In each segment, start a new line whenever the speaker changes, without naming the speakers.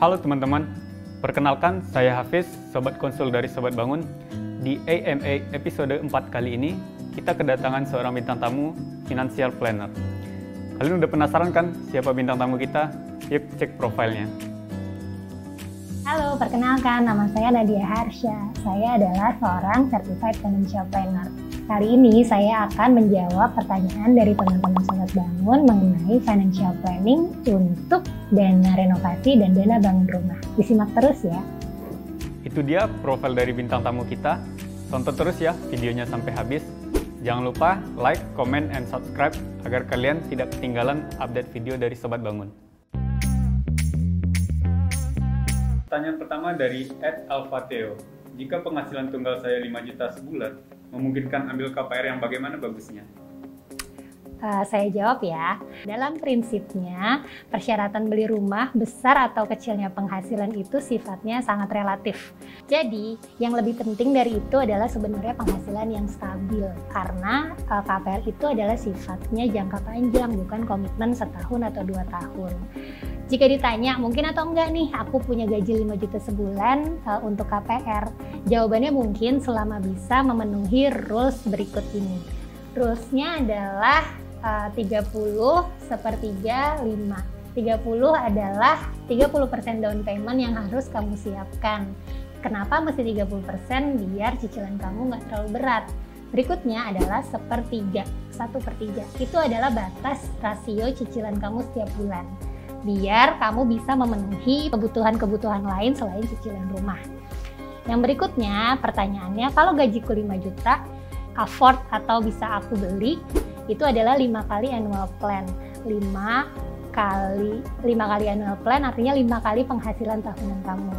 Halo teman-teman, perkenalkan saya Hafiz, Sobat Konsul dari Sobat Bangun. Di AMA episode 4 kali ini, kita kedatangan seorang bintang tamu, financial planner. Kalian udah penasaran kan siapa bintang tamu kita? Yuk cek profilnya.
Halo, perkenalkan nama saya Nadia Harsha. Saya adalah seorang Certified Financial Planner. Kali ini saya akan menjawab pertanyaan dari teman-teman Sobat Bangun mengenai financial planning untuk dana renovasi dan dana bangun rumah. Disimak terus ya.
Itu dia profil dari bintang tamu kita. Tonton terus ya videonya sampai habis. Jangan lupa like, comment, and subscribe agar kalian tidak ketinggalan update video dari Sobat Bangun. Pertanyaan pertama dari @alfateo. Jika penghasilan tunggal saya 5 juta sebulan, memungkinkan ambil KPR yang bagaimana bagusnya?
Saya jawab ya. Dalam prinsipnya, persyaratan beli rumah besar atau kecilnya penghasilan itu sifatnya sangat relatif. Jadi, yang lebih penting dari itu adalah sebenarnya penghasilan yang stabil. Karena KPR itu adalah sifatnya jangka panjang, bukan komitmen setahun atau 2 tahun. Jika ditanya, mungkin atau enggak nih, aku punya gaji 5 juta sebulan untuk KPR? Jawabannya mungkin selama bisa memenuhi rules berikut ini. Rulesnya adalah 30, sepertiga, 5. 30 adalah 30% down payment yang harus kamu siapkan. Kenapa mesti 30%? Biar cicilan kamu nggak terlalu berat. Berikutnya adalah sepertiga, 1/3. Itu adalah batas rasio cicilan kamu setiap bulan. Biar kamu bisa memenuhi kebutuhan-kebutuhan lain selain cicilan rumah. Yang berikutnya, pertanyaannya, kalau gajiku 5 juta, afford atau bisa aku beli, itu adalah 5 kali annual plan. 5 kali annual plan artinya 5 kali penghasilan tahunan kamu.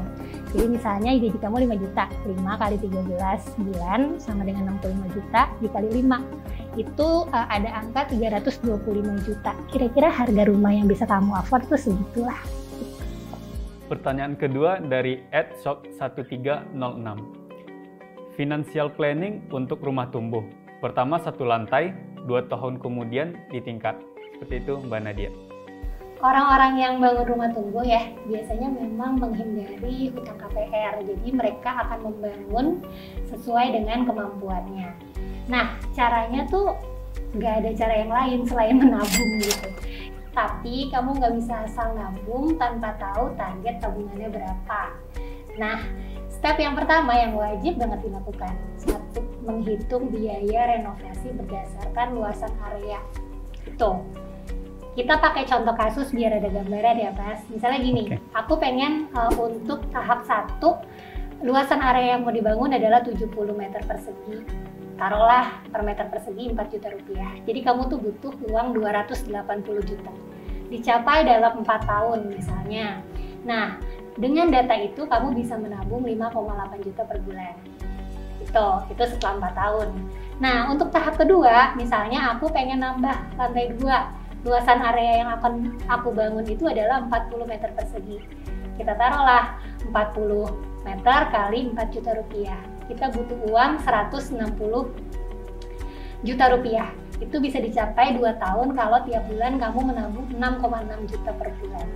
Jadi misalnya gaji kamu 5 juta, 5 kali 13 bulan sama dengan 65 juta dikali 5. Itu ada angka 325 juta. Kira-kira harga rumah yang bisa kamu afford tuh segitulah.
Pertanyaan kedua dari @shop1306. Financial planning untuk rumah tumbuh. Pertama 1 lantai, 2 tahun kemudian ditingkat. Seperti itu Mbak Nadia.
Orang-orang yang bangun rumah tumbuh ya, biasanya memang menghindari hutang KPR. Jadi mereka akan membangun sesuai dengan kemampuannya. Nah, caranya tuh nggak ada cara yang lain selain menabung gitu. Tapi kamu nggak bisa asal nabung tanpa tahu target tabungannya berapa. Nah, step yang pertama yang wajib banget dilakukan. 1. Menghitung biaya renovasi berdasarkan luasan area. Itu. Kita pakai contoh kasus biar ada gambaran ya, Mas. Misalnya gini, aku pengen untuk tahap 1, luasan area yang mau dibangun adalah 70 meter persegi. Taruhlah per meter persegi 4 juta rupiah. Jadi kamu tuh butuh uang 280 juta. Dicapai dalam 4 tahun misalnya. Nah, dengan data itu kamu bisa menabung 5,8 juta per bulan. Itu setelah 4 tahun. Nah, untuk tahap kedua, misalnya aku pengen nambah lantai 2. Luasan area yang akan aku bangun itu adalah 40 meter persegi. Kita taruhlah 40 meter kali 4 juta rupiah. Kita butuh uang 160 juta rupiah. Itu bisa dicapai 2 tahun kalau tiap bulan kamu menabung 6,6 juta per bulan.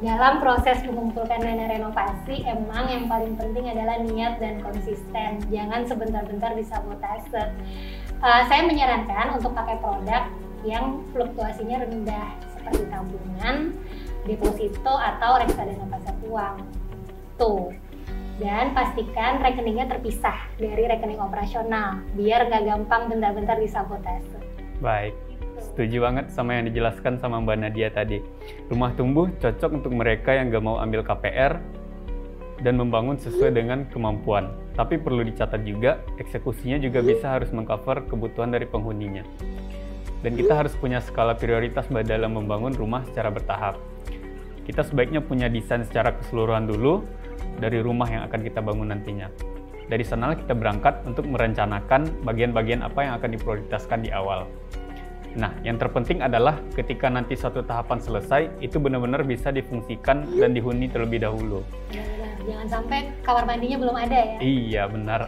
Dalam proses mengumpulkan dana renovasi, emang yang paling penting adalah niat dan konsisten. Jangan sebentar-bentar disabotase. Saya menyarankan untuk pakai produk yang fluktuasinya rendah, seperti tabungan, deposito, atau reksadana pasar uang. Tuh. Dan pastikan rekeningnya terpisah dari rekening operasional, biar nggak gampang bentar-bentar disabotase.
Baik. Setuju banget sama yang dijelaskan sama Mbak Nadia tadi. Rumah tumbuh cocok untuk mereka yang gak mau ambil KPR dan membangun sesuai dengan kemampuan. Tapi perlu dicatat juga, eksekusinya juga bisa harus mengcover kebutuhan dari penghuninya. Dan kita harus punya skala prioritas dalam membangun rumah secara bertahap. Kita sebaiknya punya desain secara keseluruhan dulu dari rumah yang akan kita bangun nantinya. Dari sana kita berangkat untuk merencanakan bagian-bagian apa yang akan diprioritaskan di awal. Nah, yang terpenting adalah ketika nanti suatu tahapan selesai, itu benar-benar bisa difungsikan dan dihuni terlebih dahulu.
Jangan sampai kamar mandinya belum ada ya?
Iya, benar.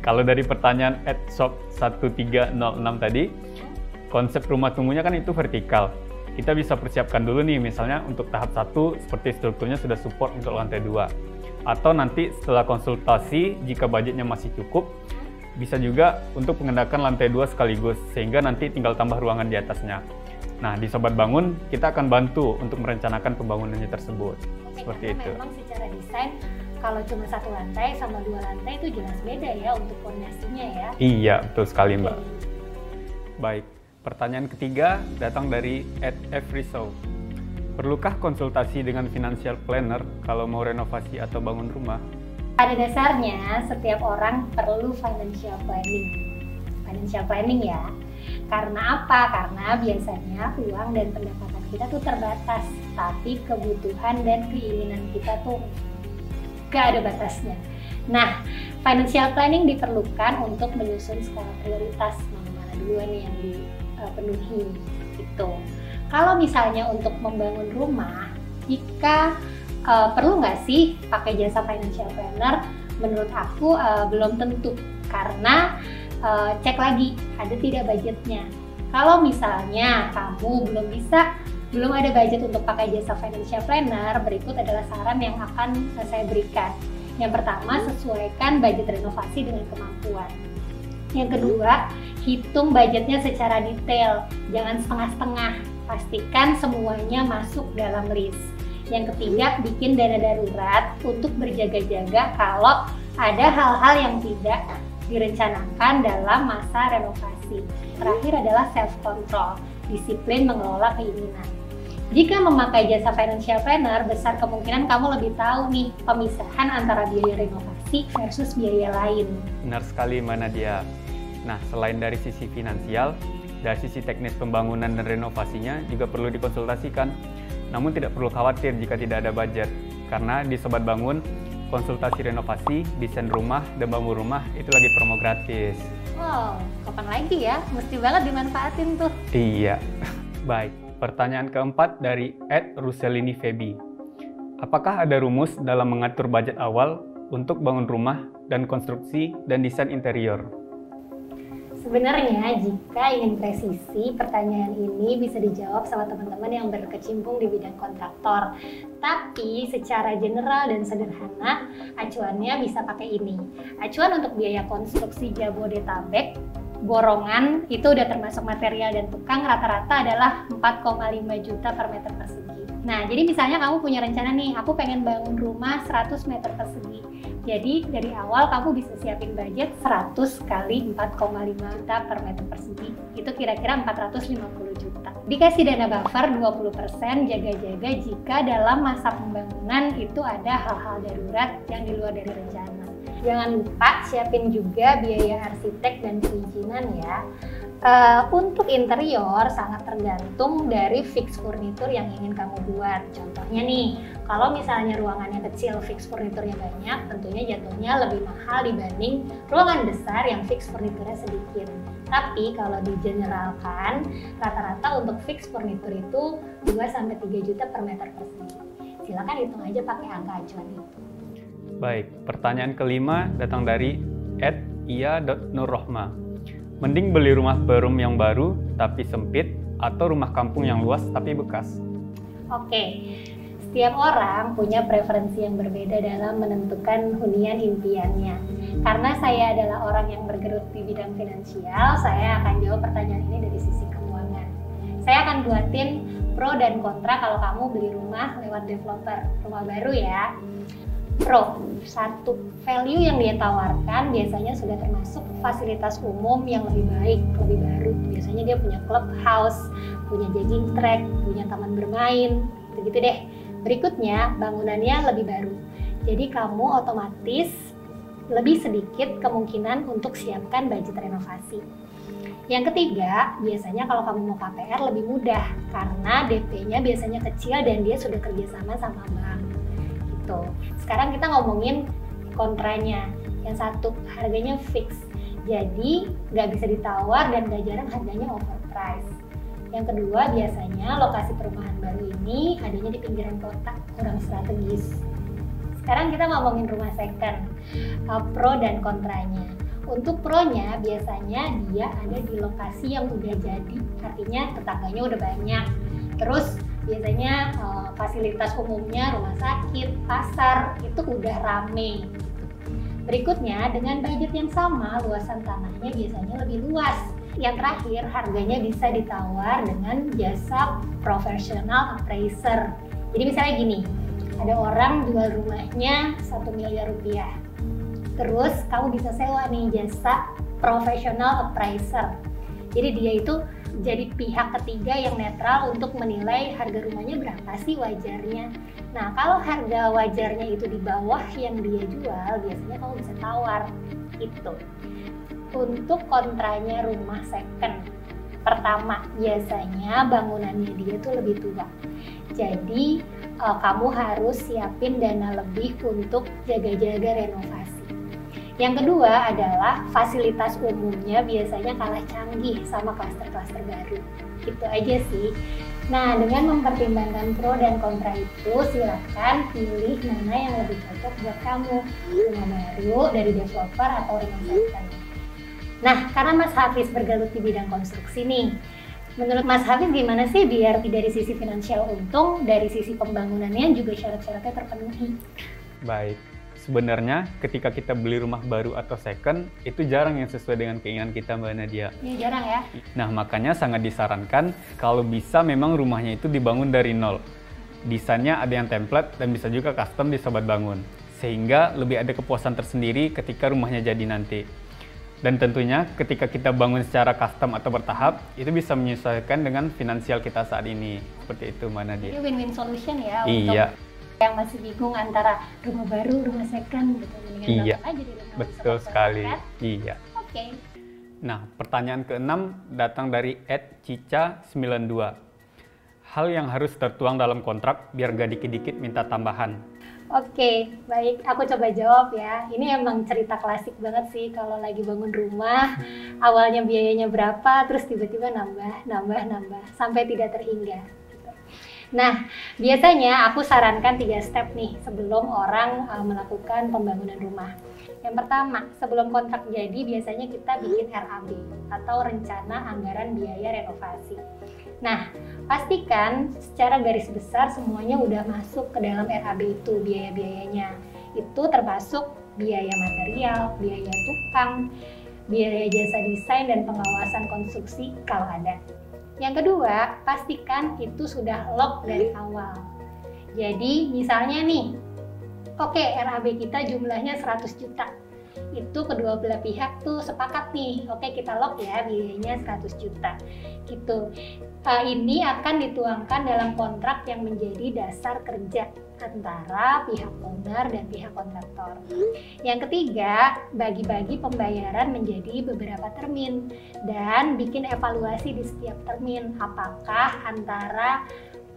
Kalau dari pertanyaan @shop1306 tadi, konsep rumah tumbuhnya kan itu vertikal. kita bisa persiapkan dulu nih, misalnya untuk tahap 1 seperti strukturnya sudah support untuk lantai 2. Atau nanti setelah konsultasi, jika budgetnya masih cukup, bisa juga untuk mengenakan lantai 2 sekaligus, sehingga nanti tinggal tambah ruangan di atasnya. Nah, di Sobat Bangun, kita akan bantu untuk merencanakan pembangunannya tersebut.
Oke,
Seperti
karena
itu.
memang secara desain, kalau cuma 1 lantai sama 2 lantai itu jelas beda ya untuk fondasinya ya.
Iya, betul sekali Mbak.
Oke.
Baik, pertanyaan ketiga datang dari @frisau. Perlukah konsultasi dengan financial planner kalau mau renovasi atau bangun rumah?
Pada dasarnya, setiap orang perlu financial planning. Financial planning ya. Karena apa? Karena biasanya uang dan pendapatan kita tuh terbatas, tapi kebutuhan dan keinginan kita tuh gak ada batasnya. Nah, financial planning diperlukan untuk menyusun skala prioritas mana duluan yang dipenuhi gitu. Kalau misalnya untuk membangun rumah, jika perlu nggak sih pakai jasa financial planner? Menurut aku belum tentu, karena cek lagi ada tidak budgetnya. Kalau misalnya kamu belum ada budget untuk pakai jasa financial planner, berikut adalah saran yang akan saya berikan. Yang pertama, sesuaikan budget renovasi dengan kemampuan. Yang kedua, hitung budgetnya secara detail, jangan setengah-setengah. Pastikan semuanya masuk dalam list. Yang ketiga, bikin dana darurat untuk berjaga-jaga kalau ada hal-hal yang tidak direncanakan dalam masa renovasi. Terakhir adalah self-control, disiplin mengelola keinginan. Jika memakai jasa financial planner, besar kemungkinan kamu lebih tahu nih pemisahan antara biaya renovasi versus biaya lain.
Benar sekali Mbak Nadia. Nah, selain dari sisi finansial, dari sisi teknis pembangunan dan renovasinya juga perlu dikonsultasikan. Namun tidak perlu khawatir jika tidak ada budget, karena di Sobat Bangun, konsultasi renovasi, desain rumah, dan bangun rumah itu lagi promo gratis.
Wow, kapan lagi ya? Mesti banget dimanfaatin tuh.
Iya. Baik, pertanyaan keempat dari @ruselini Febi. Apakah ada rumus dalam mengatur budget awal untuk bangun rumah dan konstruksi dan desain interior?
Sebenarnya jika ingin presisi, pertanyaan ini bisa dijawab sama teman-teman yang berkecimpung di bidang kontraktor. Tapi secara general dan sederhana, acuannya bisa pakai ini. Acuan untuk biaya konstruksi Jabodetabek, borongan itu udah termasuk material dan tukang, rata-rata adalah 4,5 juta per meter persegi. Nah, jadi misalnya kamu punya rencana nih, aku pengen bangun rumah 100 meter persegi. Jadi dari awal kamu bisa siapin budget 100 kali 4,5 juta per meter persegi. Itu kira-kira 450 juta. Dikasih dana buffer 20%, jaga-jaga jika dalam masa pembangunan itu ada hal-hal darurat yang di luar dari rencana. Jangan lupa siapin juga biaya arsitek dan perizinan ya. Untuk interior sangat tergantung dari fix furnitur yang ingin kamu buat. Contohnya nih, kalau misalnya ruangannya kecil, fix furniturnya banyak, tentunya jatuhnya lebih mahal dibanding ruangan besar yang fix furniturnya sedikit. Tapi kalau digeneralkan, rata-rata untuk fix furnitur itu 2-3 juta per meter persegi. Silakan hitung aja pakai angka acuan itu.
Baik, pertanyaan kelima datang dari @ia.nurrohma. Mending beli rumah perum yang baru tapi sempit atau rumah kampung yang luas tapi bekas?
Oke, setiap orang punya preferensi yang berbeda dalam menentukan hunian impiannya. Karena saya adalah orang yang bergelut di bidang finansial, saya akan jawab pertanyaan ini dari sisi keuangan. Saya akan buatin pro dan kontra kalau kamu beli rumah lewat developer, rumah baru ya. Pro, satu, value yang dia tawarkan biasanya sudah termasuk fasilitas umum yang lebih baik, lebih baru. Biasanya dia punya clubhouse, punya jogging track, punya taman bermain, gitu-gitu deh. Berikutnya, bangunannya lebih baru. Jadi kamu otomatis lebih sedikit kemungkinan untuk siapkan budget renovasi. Yang ketiga, biasanya kalau kamu mau KPR lebih mudah karena DP-nya biasanya kecil dan dia sudah kerjasama sama bank. Gitu. Sekarang kita ngomongin kontranya. Yang satu, harganya fix. Jadi nggak bisa ditawar dan nggak jarang harganya overpriced. Yang kedua, biasanya lokasi perumahan baru ini adanya di pinggiran kota, kurang strategis. Sekarang kita ngomongin rumah second, pro dan kontranya. Untuk pro-nya biasanya dia ada di lokasi yang udah jadi, artinya tetangganya udah banyak. Terus biasanya fasilitas umumnya, rumah sakit, pasar itu udah rame. Berikutnya, dengan budget yang sama, luasan tanahnya biasanya lebih luas. Yang terakhir, harganya bisa ditawar dengan jasa professional appraiser. Jadi misalnya gini, ada orang jual rumahnya 1 miliar rupiah. Terus kamu bisa sewa nih jasa professional appraiser. Jadi dia itu jadi pihak ketiga yang netral untuk menilai harga rumahnya berapa sih wajarnya. Nah, kalau harga wajarnya itu di bawah yang dia jual, biasanya kamu bisa tawar. Itu. Untuk kontranya rumah second. Pertama, biasanya bangunannya dia tuh lebih tua. Jadi, kamu harus siapin dana lebih untuk jaga-jaga renovasi. Yang kedua adalah fasilitas umumnya biasanya kalah canggih sama klaster-klaster baru. Gitu aja sih. Nah, dengan mempertimbangkan pro dan kontra itu, silakan pilih mana yang lebih cocok buat kamu. Rumah baru dari developer atau rumah second. Nah, karena Mas Hafiz bergelut di bidang konstruksi nih, menurut Mas Hafiz gimana sih biar dari sisi finansial untung, dari sisi pembangunannya juga syarat-syaratnya terpenuhi?
Baik. Sebenarnya ketika kita beli rumah baru atau second, itu jarang yang sesuai dengan keinginan kita, Mbak Nadia.
Iya, jarang ya.
Nah, makanya sangat disarankan kalau bisa memang rumahnya itu dibangun dari nol. Desainnya ada yang template dan bisa juga custom di Sobat Bangun. Sehingga lebih ada kepuasan tersendiri ketika rumahnya jadi nanti. Dan tentunya ketika kita bangun secara custom atau bertahap, itu bisa menyesuaikan dengan finansial kita saat ini. Seperti itu, Mbak Nadia.
Ini win-win solution ya
Iya.
untuk yang masih bingung antara rumah baru, rumah second gitu.
Iya,
aja di rumah
betul
second,
sekali.
kan?
Iya.
Oke.
Nah, pertanyaan ke-6 datang dari @cica92. Hal yang harus tertuang dalam kontrak biar gak dikit-dikit minta tambahan.
Oke, baik. Aku coba jawab ya. Ini emang cerita klasik banget sih kalau lagi bangun rumah. Awalnya biayanya berapa, terus tiba-tiba nambah, sampai tidak terhingga. Nah, biasanya aku sarankan 3 step nih sebelum orang melakukan pembangunan rumah. Yang pertama, sebelum kontrak jadi biasanya kita bikin RAB atau rencana anggaran biaya renovasi. Nah, pastikan secara garis besar semuanya udah masuk ke dalam RAB itu biaya-biayanya. Itu termasuk biaya material, biaya tukang, biaya jasa desain dan pengawasan konstruksi kalau ada. Yang kedua, pastikan itu sudah lock dari awal. Jadi misalnya nih, oke, RAB kita jumlahnya 100 juta. Itu kedua belah pihak tuh sepakat nih, oke kita lock ya biayanya 100 juta. Gitu. Ini akan dituangkan dalam kontrak yang menjadi dasar kerja antara pihak owner dan pihak kontraktor. Yang ketiga, bagi-bagi pembayaran menjadi beberapa termin dan bikin evaluasi di setiap termin apakah antara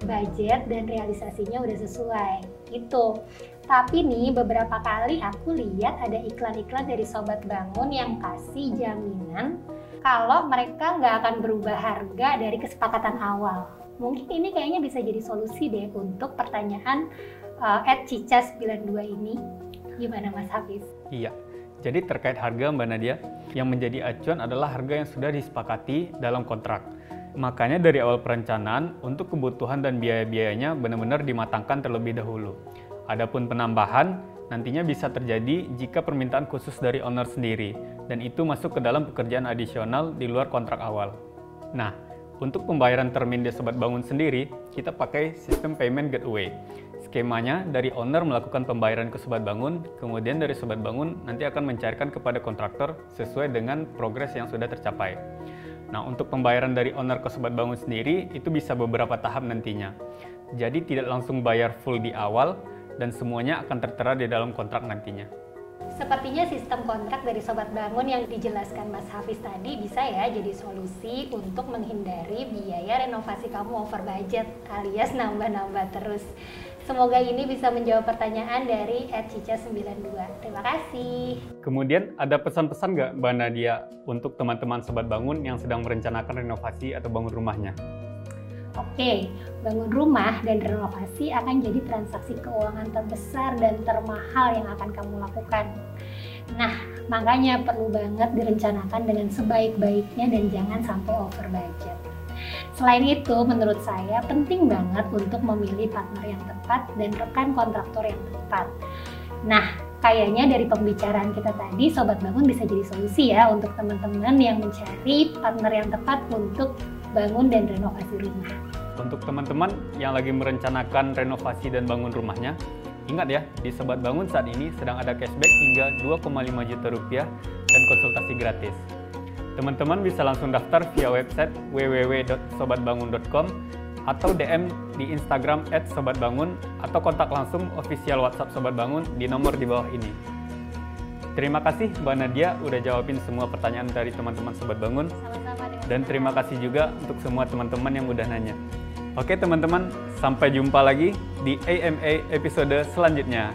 budget dan realisasinya udah sesuai gitu. Tapi nih beberapa kali aku lihat ada iklan-iklan dari Sobat Bangun yang kasih jaminan kalau mereka nggak akan berubah harga dari kesepakatan awal. Mungkin ini kayaknya bisa jadi solusi deh untuk pertanyaan @cica92 ini. Gimana Mas Hafiz?
Iya, jadi terkait harga Mbak Nadia, yang menjadi acuan adalah harga yang sudah disepakati dalam kontrak. Makanya dari awal perencanaan, untuk kebutuhan dan biaya-biayanya benar-benar dimatangkan terlebih dahulu. Adapun penambahan, nantinya bisa terjadi jika permintaan khusus dari owner sendiri, dan itu masuk ke dalam pekerjaan adisional di luar kontrak awal. Nah, untuk pembayaran termin di Sobat Bangun sendiri, kita pakai sistem payment gateway. Skemanya, dari owner melakukan pembayaran ke Sobat Bangun, kemudian dari Sobat Bangun nanti akan mencairkan kepada kontraktor sesuai dengan progres yang sudah tercapai. Nah, untuk pembayaran dari owner ke Sobat Bangun sendiri, itu bisa beberapa tahap nantinya. Jadi tidak langsung bayar full di awal, dan semuanya akan tertera di dalam kontrak nantinya.
Sepertinya sistem kontrak dari Sobat Bangun yang dijelaskan Mas Hafiz tadi bisa ya jadi solusi untuk menghindari biaya renovasi kamu over budget alias nambah-nambah terus. Semoga ini bisa menjawab pertanyaan dari @cica92. Terima kasih.
Kemudian ada pesan-pesan nggak Mbak Nadia untuk teman-teman Sobat Bangun yang sedang merencanakan renovasi atau bangun rumahnya?
Oke, bangun rumah dan renovasi akan jadi transaksi keuangan terbesar dan termahal yang akan kamu lakukan. Nah, makanya perlu banget direncanakan dengan sebaik-baiknya dan jangan sampai over budget. Selain itu, menurut saya penting banget untuk memilih partner yang tepat dan rekan kontraktor yang tepat. Nah, kayaknya dari pembicaraan kita tadi, Sobat Bangun bisa jadi solusi ya untuk teman-teman yang mencari partner yang tepat untuk bangun dan renovasi rumah.
Untuk teman-teman yang lagi merencanakan renovasi dan bangun rumahnya, ingat ya, di Sobat Bangun saat ini sedang ada cashback hingga 2,5 juta rupiah dan konsultasi gratis. Teman-teman bisa langsung daftar via website www.sobatbangun.com atau DM di Instagram @sobatbangun atau kontak langsung official WhatsApp Sobat Bangun di nomor di bawah ini. Terima kasih Mbak Nadia udah jawabin semua pertanyaan dari teman-teman Sobat Bangun.
Sama-sama dengan
Dan terima kasih juga untuk semua teman-teman yang udah nanya. Oke teman-teman, sampai jumpa lagi di AMA episode selanjutnya.